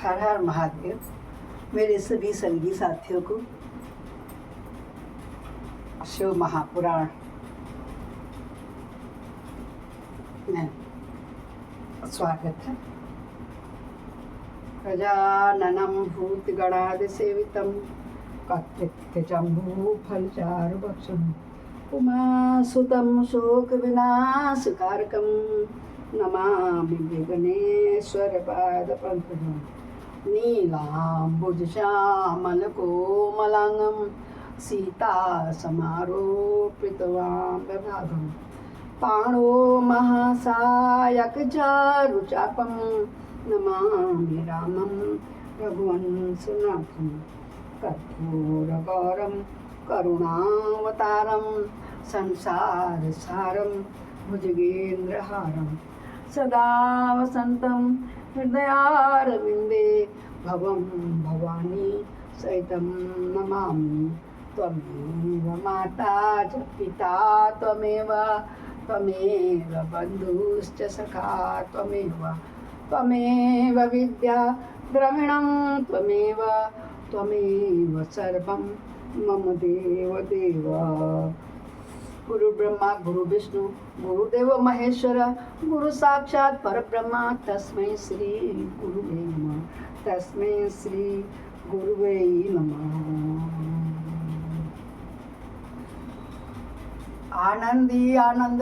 हर हर महादेव। मेरे सभी संगी साथियों को शिव महापुराण में स्वागत है। गजाननं भूतगणादिसेवितं कात्यायनीजम्बूफलचारुभक्षणं उमासुतं शोकविनाशकारकं नमामि विघ्नेश्वरपादपङ्कजं नीलाम्बुजश्यामलकोमलाङ्गं सीतासमारोपितवाम्बभागं पाणो महासायकचारुचापं नमामि रामं रघुवंशनाथं कर्पूरगौरं करुणावतारं संसारसारं भुजगेन्द्रहारं सदा वसन्तं हृदयारविन्दे भवं भवानी सहितं नमामि। त्वमेव माता च पिता त्वमेव बन्धुश्च सखा त्वमेव विद्या द्रविणं त्वमेव सर्वं मम देव। गुरु ब्रह्मा गुरु विष्णु गुरुदेव महेश्वर गुरु साक्षात् परब्रह्म तस्मै श्री गुरुवे नमः। आनंदी आनंद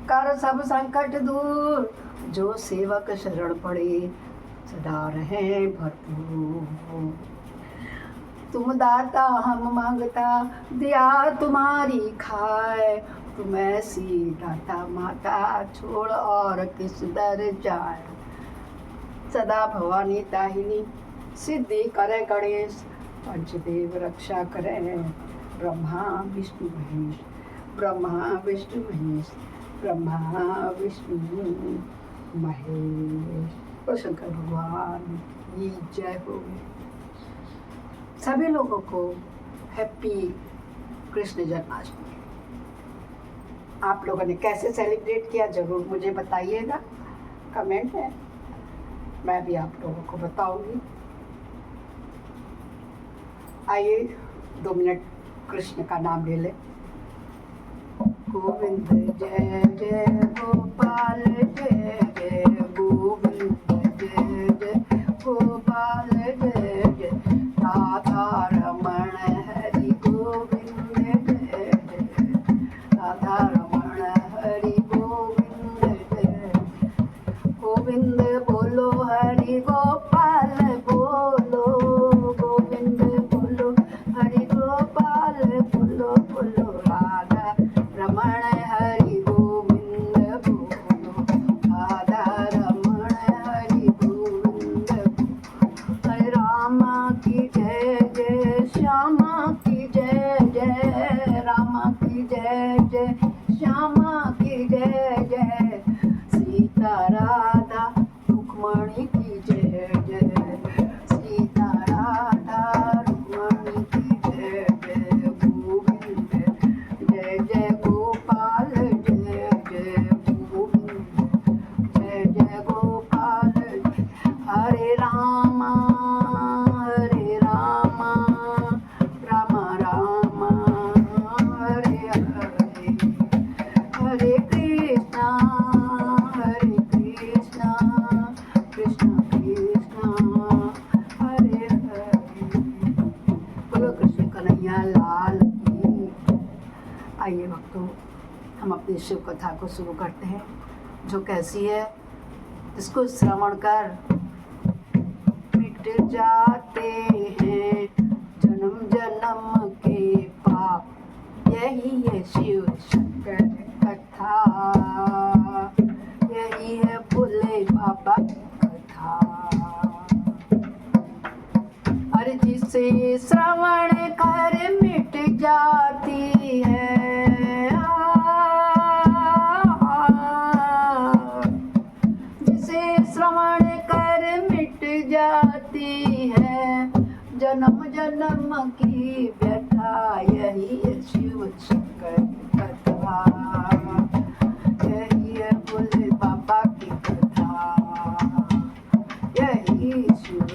कर सब संकट दूर, जो सेवक शरण पड़े सदा रहे भरपूर। तुम दाता हम मांगता दिया तुम्हारी खाए, तुम ऐसी दाता माता छोड़ और किस दर जाए। सदा भवानी दाहिनी सिद्धि करे गणेश, पंचदेव रक्षा करे ब्रह्मा विष्णु महेश। तो शंकर भगवान की जय हो। सभी लोगों को हैप्पी कृष्ण जन्माष्टमी। आप लोगों ने कैसे सेलिब्रेट किया जरूर मुझे बताइएगा कमेंट में, मैं भी आप लोगों को बताऊंगी। आइए 2 मिनट कृष्ण का नाम ले लें। गोविंद जय जय गोपाल जय जय गोविंद जय जय गोपाल जय जय राधा रमण हरि गोविंद जय जय राधा रमण हरि गोविंद जय। गोविंद बोलो हरि गोपाल बोलो, गोविंद बोलो हरि गोपाल बोलो बोलो राधा रमण हरि गोविंद बोलो, राधा रमण हरि गोविंद बोलो। हरे राम की जय जय श्यामा की जय जय, राम की जय जय श्यामा की जय जय। सीता राधा रुक्मणी की जय जय, सीता राधा रुक्मणी की जय जय। गोविंद जय जय गोपाल जय जय गोविंद जय जय गोपाल। हरे राम राम राम हरे हरे, हरे कृष्णा कृष्ण कृष्ण हरे हरे। बोलो कृष्ण कन्हैया लाल की। आइए भक्तों, हम अपनी शिव कथा को शुरू करते हैं, जो कैसी है इसको श्रवण कर मिट जाते हैं जन्म जन्म के पाप। यही है शिव शंकर कथा, यही है भोले बाबा कथा। हर जिसे श्रवण कर मिट जाती है, जिसे श्रवण कर मिट जाती है जन्म जन्म की व्यथा। यही है शिव शंकर कथा, यही है भोले बाबा की कथा, यही शिव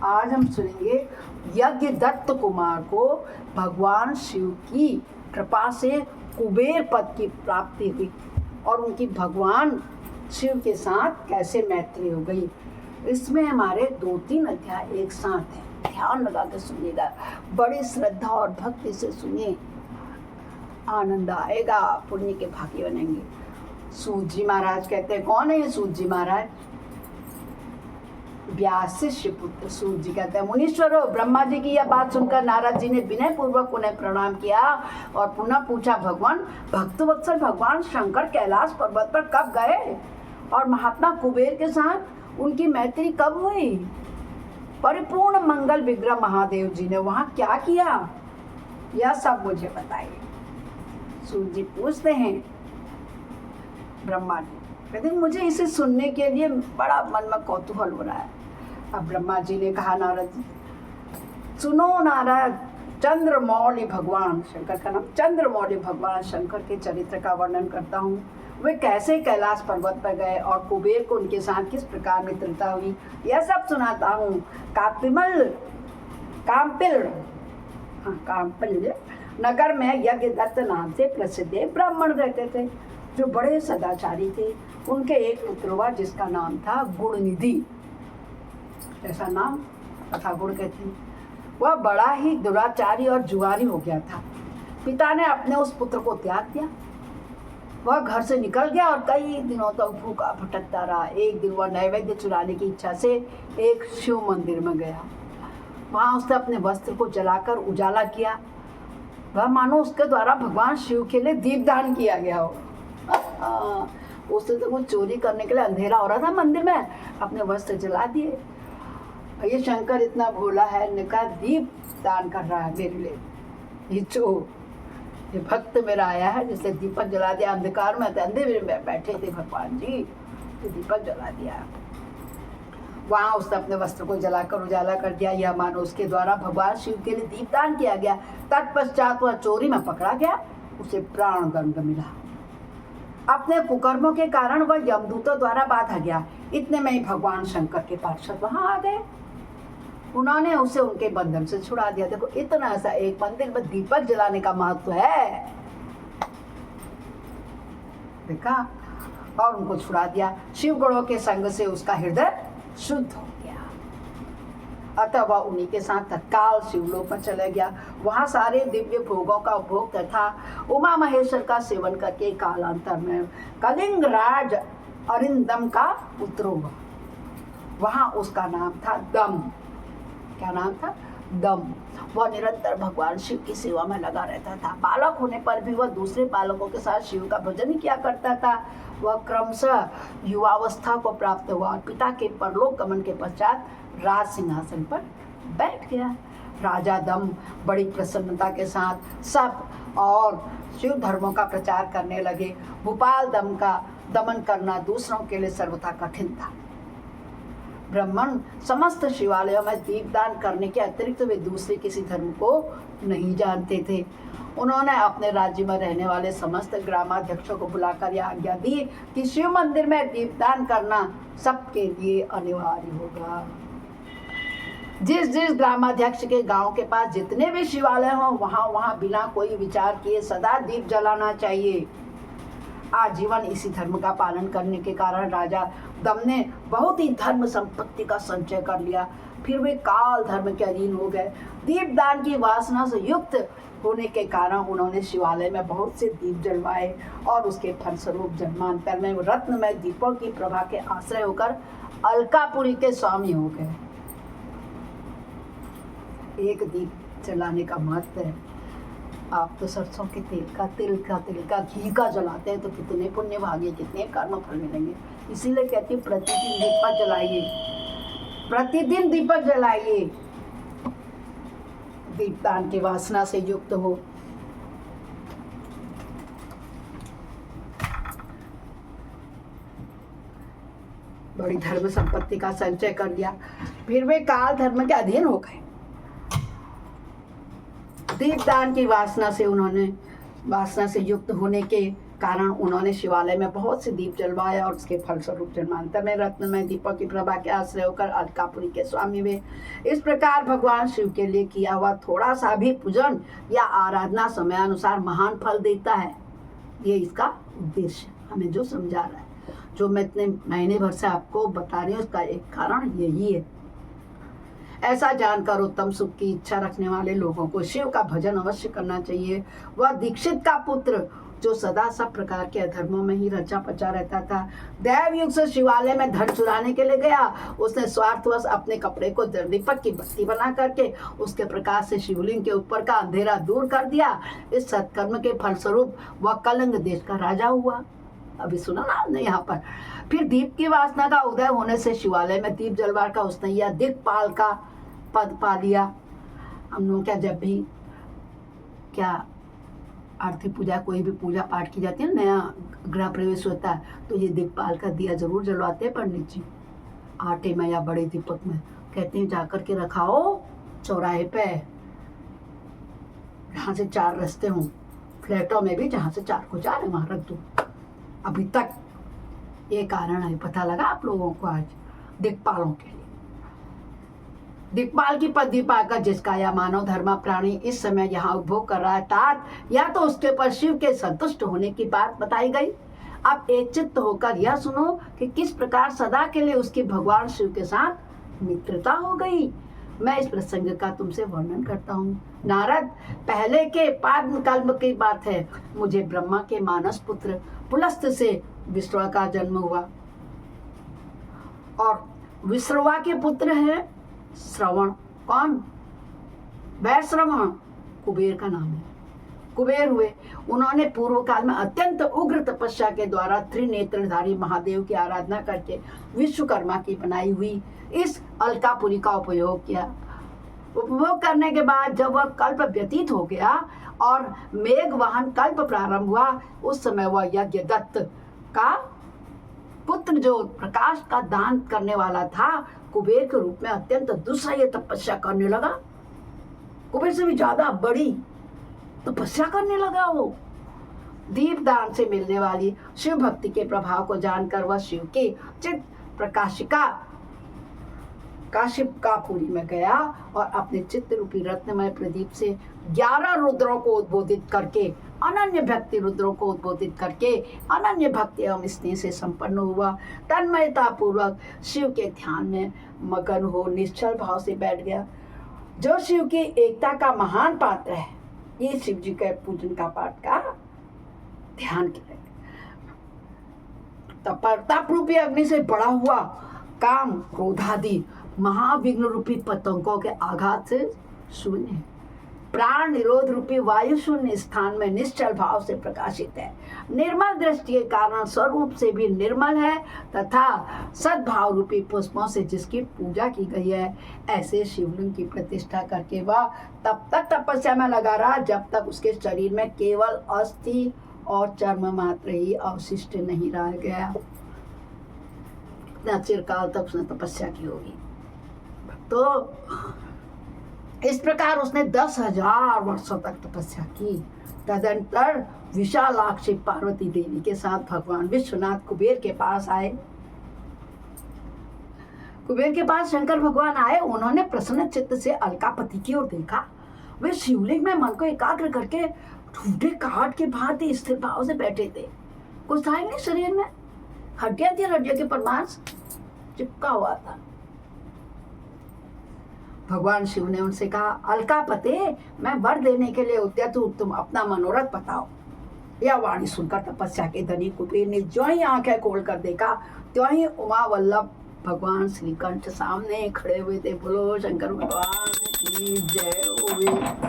आज हम सुनेंगे यज्ञ दत्त कुमार को भगवान शिव की कृपा से कुबेर पद की प्राप्ति हुई और उनकी भगवान शिव के साथ कैसे मैत्री हो गई। इसमें हमारे 2-3 अध्याय एक साथ हैं, ध्यान लगा के सुनिएगा, बड़ी श्रद्धा और भक्ति से सुनिए, आनंद आएगा, पुण्य के भागी बनेंगे। सूत जी महाराज कहते हैं, कौन है ये सूत जी महाराज? व्यास शिष्य पुत्र सूत जी कहते हैं, मुनीश्वर हो। ब्रह्मा जी की यह बात सुनकर नारद जी ने विनय पूर्वक उन्हें प्रणाम किया और पुनः पूछा, भगवान भक्तवत्सल भगवान शंकर कैलाश पर्वत पर कब गए और महात्मा कुबेर के साथ उनकी मैत्री कब हुई? परिपूर्ण मंगल विग्रह महादेव जी ने वहां क्या किया, यह सब मुझे बताइए। सूत जी पूछते हैं ब्रह्मा जी, कहते मुझे इसे सुनने के लिए बड़ा मन में कौतूहल हो रहा है। अब ब्रह्मा जी ने कहा, नारद जी सुनो नारद, चंद्रमौली भगवान शंकर का नाम चंद्रमौली भगवान शंकर के चरित्र का वर्णन करता हूँ। वे कैसे कैलाश पर्वत पर गए और कुबेर को उनके साथ किस प्रकार मित्रता हुई, यह सब सुनाता हूँ। काम्पिल नगर में यज्ञ दत्त नाम से प्रसिद्ध एक ब्राह्मण रहते थे जो बड़े सदाचारी थे। उनके एक पुत्र हुआ जिसका नाम था गुणनिधि, ऐसा नाम तथा गुण कहते हैं। वह बड़ा ही दुराचारी और जुआरी हो गया था। पिता ने अपने उस पुत्र को त्याग दिया। वह घर से निकल गया और कई दिनों तक भूखा भटकता रहा। एक दिन वह नैवेद्य चुराने की इच्छा से एक शिव मंदिर में गया। वहाँ उसने अपने वस्त्र को जलाकर उजाला किया। वह मानो उसके द्वारा भगवान शिव के लिए दीपदान किया गया हो। उसने तो कुछ चोरी करने के लिए, अंधेरा हो रहा था मंदिर में, अपने वस्त्र जला दिए। ये शंकर इतना भोला है, ने कहा दीप दान कर रहा है मेरे लिए, ये भक्त मेरा आया है जिसने दीपक जला दिया। अंधकार में अंधेरे में बैठे थे भगवान जी, तो दीपक जला दिया। वहाँ उसने अपने वस्त्र को जलाकर उजाला कर दिया। यह मानो उसके द्वारा भगवान शिव के लिए दीपदान किया गया। तत्पश्चात वह चोरी में पकड़ा गया, उसे प्राण दंड मिला। अपने कुकर्मों के कारण वह यमदूतों द्वारा बांधा गया। इतने में ही भगवान शंकर के पार्षद वहां आ गए। उन्होंने उसे उनके बंधन से छुड़ा दिया। देखो इतना सा एक मंदिर में दीपक जलाने का महत्व है, देखा, और उनको छुड़ा दिया। शिव गुणों के संग से उसका हृदय शुद्ध हो गया। अतः वह उन्हीं के साथ तत्काल शिवलोक में चले गया। वहां सारे दिव्य भोगों का उपभोग तथा उमा महेश्वर का सेवन करके कालांतर में कलिंग राज अरिंदम का पुत्र हुआ। वहां उसका नाम था दम। क्या नाम था? दम। वह निरंतर भगवान शिव की सेवा में लगा रहता था। बालक होने पर भी वह दूसरे बालकों के साथ शिव का भजन किया करता था। वह क्रमशः युवावस्था को प्राप्त हुआ और पिता के परलोक गमन के पश्चात राज सिंहासन पर बैठ गया। राजा दम बड़ी प्रसन्नता के साथ सब और शिव धर्मों का प्रचार करने लगे। भूपाल दम का दमन करना दूसरों के लिए सर्वथा कठिन था। ब्राह्मण समस्त शिवालयों में दीपदान करने के अतिरिक्त वे दूसरे किसी धर्म को नहीं जानते थे। उन्होंने अपने राज्य में रहने वाले समस्त ग्रामाध्यक्षों को बुलाकर यह आज्ञा दी कि शिव मंदिर में दीपदान करना सबके लिए अनिवार्य होगा। जिस जिस ग्रामाध्यक्ष के गांव के पास जितने भी शिवालय हों वहां बिना कोई विचार किए सदा दीप जलाना चाहिए। आजीवन इसी धर्म का पालन करने के कारण राजा दम ने बहुत ही धर्म संपत्ति का संचय कर लिया। फिर वे काल धर्म के अधीन हो गए। दीपदान की वासना से युक्त होने के कारण उन्होंने शिवालय में बहुत से दीप जलवाए और उसके फलस्वरूप जन्मांतर में रत्नमय दीपों की प्रभा के आश्रय होकर अलकापुरी के स्वामी हो गए। एक दीप जलाने का महत्व है। आप तो सरसों के तिल का घी का जलाते हैं तो कितने पुण्य भाग्य, कितने कर्म फल मिलेंगे। इसीलिए कहती हूँ प्रतिदिन दीपक जलाइए, प्रतिदिन दीपक जलाइए, दीपदान की वासना से युक्त हो। बड़ी धर्म संपत्ति का संचय कर लिया। फिर वे काल धर्म के अधीन हो गए। दीपदान की वासना से युक्त होने के कारण उन्होंने शिवालय में बहुत से दीप जलवाया और उसके फलस्वरूप जन्मांतर में रत्नमय दीपक की प्रभा के आश्रय होकर अलकापुरी के स्वामी हुए। इस प्रकार भगवान शिव के लिए किया हुआ थोड़ा सा भी पूजन या आराधना समयानुसार महान फल देता है। ये इसका उद्देश्य हमें जो समझा रहा है, जो मैं इतने महीने भर से आपको बता रही हूँ, उसका एक कारण यही है। ऐसा जानकर उत्तम सुख की इच्छा रखने वाले लोगों को शिव का भजन अवश्य करना चाहिए। वह दीक्षित का पुत्र जो सदा सब प्रकार के अधर्मों में ही रचा पचा रहता था, दैवयुग से शिवालय में धन चुराने के लिए गया। उसने स्वार्थवश अपने कपड़े को दीपक की बत्ती बना करके उसके प्रकाश से शिवलिंग के ऊपर का अंधेरा दूर कर दिया। इस सत्कर्म के फलस्वरूप वह कलिंग देश का राजा हुआ। अभी सुना ना आपने यहाँ पर। फिर दीप की वासना का उदय होने से शिवालय में दीप जलवार का उसने यह दिक्पाल का पद पा लिया। हम लोग क्या जब भी क्या आरती पूजा कोई भी पूजा पाठ की जाती है, नया गृह प्रवेश होता है, तो ये दिक्पाल का दिया जरूर जलवाते हैं पंडित जी, आटे में या बड़े दीपक में। कहते हैं जाकर के रखाओ चौराहे पे, जहाँ से 4 रास्ते हों, फ्लैटों में भी जहाँ से 4 को 4 है वहाँ रख दो। अभी तक ये कारण है, पता लगा आप लोगों को आज दिक्पालों के लिए। दिक्पाल की पदवी पाकर जिसका यह मानव धर्मा प्राणी इस समय यहाँ उपभोग कर रहा है, तात या तो उसके पर शिव के संतुष्ट होने की बात बताई गई। अब एक चित्त होकर यह सुनो कि किस प्रकार सदा के लिए उसकी भगवान शिव के साथ मित्रता हो गई। मैं इस प्रसंग का तुमसे वर्णन करता हूँ। नारद, पहले के पाद्म कल्प की बात है। मुझे ब्रह्मा के मानस पुत्र पुलस्त से विश्रवा का जन्म हुआ और विश्रवा के पुत्र है श्रवण। कौन? वैश्रवण कुबेर का नाम है। कुबेर हुए। उन्होंने पूर्व काल में अत्यंत उग्र तपस्या के द्वारा त्रिनेत्रधारी महादेव की आराधना करके विश्वकर्मा की बनाई हुई इस अलकापुरी का उपयोग किया। उपभोग करने के बाद जब वह कल्प व्यतीत हो गया और मेघ वाहन कल्प प्रारंभ हुआ, उस समय वह यज्ञदत्त का पुत्र जो प्रकाश का दान करने वाला था, कुबेर के रूप में अत्यंत दुस्सह्य तपस्या करने लगा। कुबेर से भी ज्यादा बड़ी तपस्या करने लगा। वो दीपदान से मिलने वाली शिव भक्ति के प्रभाव को जानकर वह शिव की चित प्रकाशिका काशिकापुरी में गया और अपने चित्त रूपी रत्नमय प्रदीप से 11 रुद्रों को उद्बोधित करके अनन्य भक्ति रुद्रों को उद्बोधित करके अनन्य भक्ति एवं स्नेह से संपन्न हुआ। तन्मयता पूर्वक शिव के ध्यान में मगन हो निश्चल भाव से बैठ गया। जो शिव की एकता का महान पात्र है, ये शिव जी के पूजन का पाठ का ध्यान किया। तप रूपी अग्नि से बड़ा हुआ काम क्रोधादि महाविघ्न रूपी पतंगों के आघात से शून्य, प्राण निरोध रूपी वायु शून्य स्थान में निश्चल भाव से प्रकाशित है। निर्मल दृष्टि के कारण स्वरूप से भी निर्मल है तथा सद्भाव रूपी पुष्पों से जिसकी पूजा की गई है। ऐसे शिवलिंग की प्रतिष्ठा करके वह तब तक तपस्या में लगा रहा जब तक उसके शरीर में केवल अस्थि और चर्म मात्र ही अवशिष्ट नहीं रह गया। इतना चिरकाल तक उसने तपस्या की होगी। तो इस प्रकार उसने 10,000 वर्षों तक तपस्या की। तदंतर विशालाक्षी पार्वती देवी के साथ भगवान विश्वनाथ कुबेर के पास आए। कुबेर के पास शंकर भगवान आए। उन्होंने प्रसन्न चित्त से अलकापति की ओर देखा। वे शिवलिंग में मन को एकाग्र करके ठूठे काट के भांति स्थिर भाव से बैठे थे। कुछ था ही नहीं शरीर में, हड्डियां थी, हड्डियों के परमांश चिपका हुआ था। भगवान शिव ने उनसे कहा, अलकापते, मैं वर देने के लिए उद्यत हूं, तुम अपना मनोरथ बताओ। यह वाणी सुनकर तपस्या के धनी कुबेर ने जो ही आंखें खोल कर देखा, त्यों ही उमा वल्लभ भगवान श्रीकंठ सामने खड़े हुए थे। बोलो शंकर भगवान की जय हो।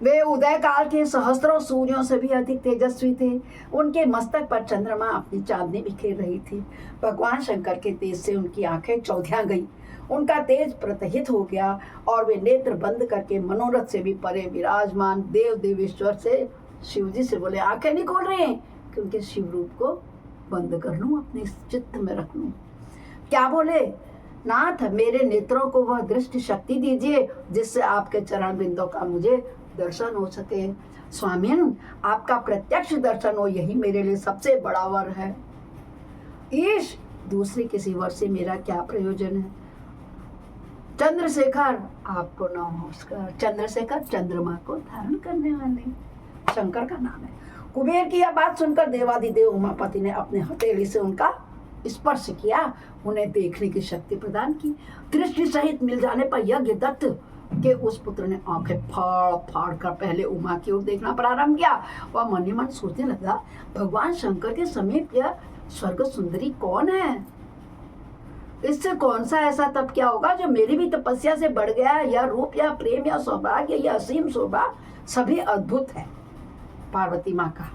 वे उदय काल के सहस्त्रों सूर्यों से भी अधिक तेजस्वी थे। उनके मस्तक पर चंद्रमा अपनी चांदनी बिखेर रही थी। भगवान शंकर के तेज से उनकी आंखें चौधिया गई। उनका तेज प्रतहित हो गया और वे नेत्र बंद करके मनोरथ से भी परे विराजमान देव देवेश्वर से शिव जी से बोले, आंखें नहीं खोल रहे हैं क्योंकि शिव रूप को बंद कर लूं, अपने चित्त में रख लूं। क्या बोले? नाथ, मेरे नेत्रों को वह दृष्टि शक्ति दीजिए जिससे आपके चरण बिंदों का मुझे दर्शन हो सके। स्वामीन, आपका प्रत्यक्ष दर्शन हो, यही मेरे लिए सबसे बड़ा वर है। ईश, दूसरे किसी वर से मेरा क्या प्रयोजन है। चंद्रशेखर, आपको नमस्कार। चंद्रशेखर, चंद्रमा को धारण करने वाले, शंकर का नाम है। कुबेर की यह बात सुनकर देवाधिदेव उमापति ने अपने हथेली से उनका स्पर्श किया, उन्हें देखने की शक्ति प्रदान की। दृष्टि सहित मिल जाने पर यज्ञदत्त के उस पुत्र ने आंखें फाड़ फाड़ कर पहले उमा की ओर देखना प्रारंभ किया। वह मन ही मन सोचने लगा, भगवान शंकर के समीप यह स्वर्ग सुंदरी कौन है? इससे कौन सा ऐसा तप क्या होगा जो मेरी भी तपस्या से बढ़ गया? या रूप या प्रेम या सौभाग्य या असीम शोभा, सभी अद्भुत है। पार्वती माँ का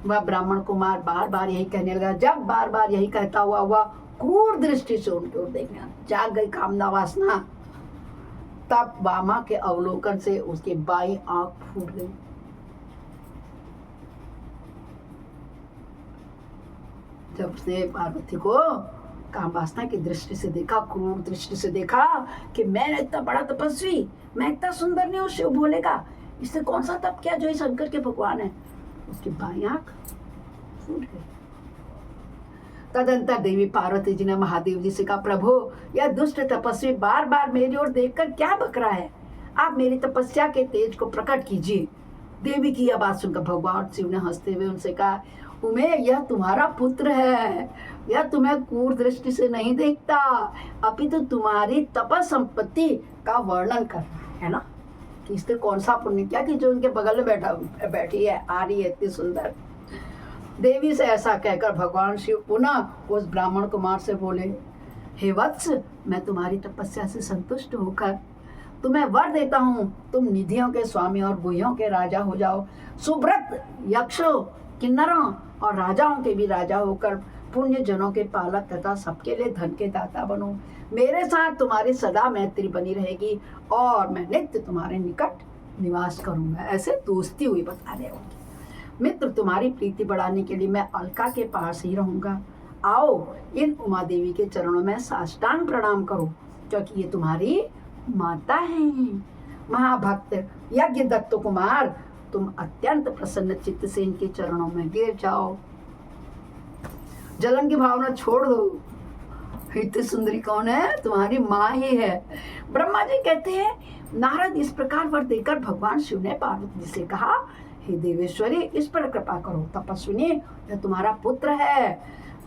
वह ब्राह्मण कुमार बार बार यही कहने लगा। जब बार बार यही कहता हुआ वह क्रूर दृष्टि से उनकी ओर देखने जाग गई कामना वासना, तब वामा के अवलोकन से उसकी बाई आंख फूट गई। जब उसने पार्वती को काम वासना की दृष्टि से देखा, क्रूर दृष्टि से देखा कि मैं इतना बड़ा तपस्वी, मैं इतना सुंदर नहीं हूँ शिव भोले का, इससे कौन सा तप किया जो इस शंकर के भगवान है, उसकी बाई आंख फूट गई। तदंतर देवी पार्वती जी ने महादेव जी से कहा, प्रभु यह दुष्ट तपस्वी बार बार मेरी ओर देखकर क्या बक रहा है, आप मेरी तपस्या के तेज को प्रकट कीजिए। देवी की यह बात सुनकर भगवान शिव ने हंसते हुए उनसे कहा, उमे यह तुम्हारा पुत्र है, यह तुम्हें क्रूर दृष्टि से नहीं देखता, अपितु तुम्हारी तपस संपत्ति का वर्णन कर रहा है ना, कि इसने कौन सा पुण्य किया कि जो उनके बगल में बैठी है, आ रही है इतनी सुंदर। देवी से ऐसा कहकर भगवान शिव पुनः उस ब्राह्मण कुमार से बोले, हे वत्स, मैं तुम्हारी तपस्या से संतुष्ट होकर तुम्हें वर देता हूँ, तुम निधियों के स्वामी और गुह्यों के राजा हो जाओ, सुब्रत यक्षों, किन्नरों और राजाओं के भी राजा होकर पुण्य जनों के पालक तथा सबके लिए धन के दाता बनो। मेरे साथ तुम्हारी सदा मैत्री बनी रहेगी और मैं नित्य तुम्हारे निकट निवास करूंगा। ऐसे दोस्ती हुई बता रहे होंगे। मित्र, तुम्हारी प्रीति बढ़ाने के लिए मैं अलका के पास ही रहूंगा। आओ इन उमा देवी के चरणों में साष्टांग प्रणाम करो, क्योंकि ये तुम्हारी माता है। महाभक्त यज्ञदत्त कुमार, तुम अत्यंत प्रसन्न चित्त से इनके चरणों में गिर जाओ, जलन की भावना छोड़ दो। इतनी सुंदरी कौन है? तुम्हारी माँ ही है। ब्रह्मा जी कहते हैं, नारद इस प्रकार वर देकर भगवान शिव ने पार्वती जी से कहा, हे देवेश्वरी, इस पर कृपा करो, तपस्विनी यह तुम्हारा पुत्र है।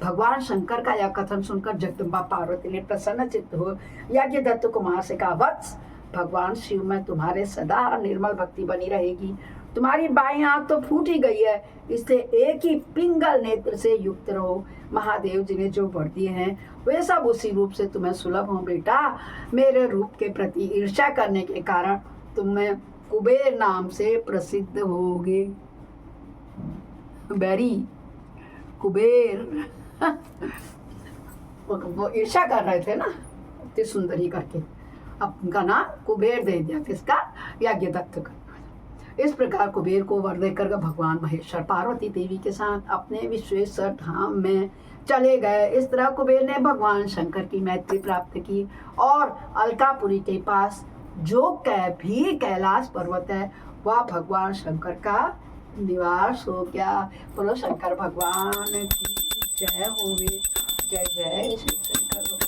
भगवान शंकर का यह कथन सुनकर जगदम्बा पार्वती ने प्रसन्न चित्त हो यज्ञदत्त कुमार से कहा, वत्स, भगवान शिव में तुम्हारे सदा निर्मल भक्ति बनी रहेगी। तुम्हारी बाईं आंख तो फूट ही गई है, इससे एक ही पिंगल नेत्र से युक्त रहो। महादेव जी ने जो वर दिए हैं वे सब उसी रूप से तुम्हें सुलभ हो बेटा। मेरे रूप के प्रति ईर्ष्या करने के कारण तुम्हें कुबेर नाम से प्रसिद्ध होगे। बैरी कुबेर वो ईर्ष्या कर रहे थे ना इतनी सुंदरी करके, अब उनका नाम कुबेर दे दिया, किसका? यज्ञदत्त का। इस प्रकार कुबेर को वर देकर भगवान महेश्वर पार्वती देवी के साथ अपने विश्वेश्वर धाम में चले गए। इस तरह कुबेर ने भगवान शंकर की मैत्री प्राप्त की और अलकापुरी के पास जो भी कैलाश पर्वत है वह भगवान शंकर का निवास हो गया। बोलो शंकर भगवान की जय होवे। जय जय श्री शंकर भगवान।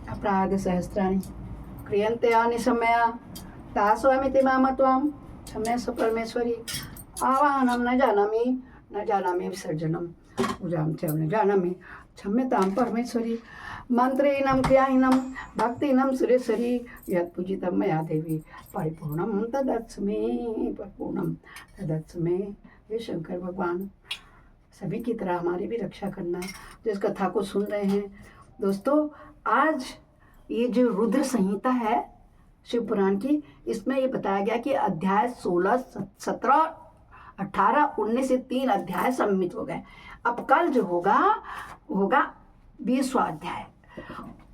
अपराध सहस्राणि क्रियन्ते अनिशमया दासोऽमिति माम त्वां क्षम्यस्व परमेश्वरी। आवाहनं न जानामि विसर्जनं पूजां च न जानामि क्षम्यतां परमेश्वरी। मंत्रेणं क्रियाहीनं भक्तिनं सुरेश्वरी यत्पूजितं मया देवी परिपूर्णं तदत्स में। हे शंकर भगवान, सभी की तरह हमारी भी रक्षा करना। जो इस कथा को सुन रहे हैं दोस्तों, आज ये जो रुद्र संहिता है शिव पुराण की, इसमें ये बताया गया कि अध्याय 16, 17, 18, 19 से 3 अध्याय सम्मिलित हो गए। अब कल जो होगा 20वां अध्याय,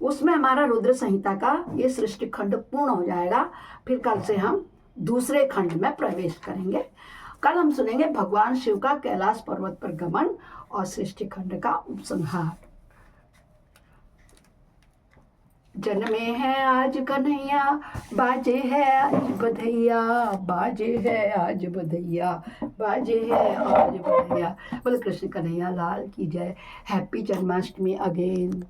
उसमें हमारा रुद्र संहिता का ये सृष्टि खंड पूर्ण हो जाएगा। फिर कल से हम दूसरे खंड में प्रवेश करेंगे। कल हम सुनेंगे भगवान शिव का कैलाश पर्वत पर गमन और सृष्टि खंड का उपसंहार। जन्मे है आज कन्हैया, बाजे है आज बधैया, बाजे है आज बधैया, बाजे है आज बधैया। बोले कृष्ण कन्हैया लाल की जय। Happy Janmashtami again.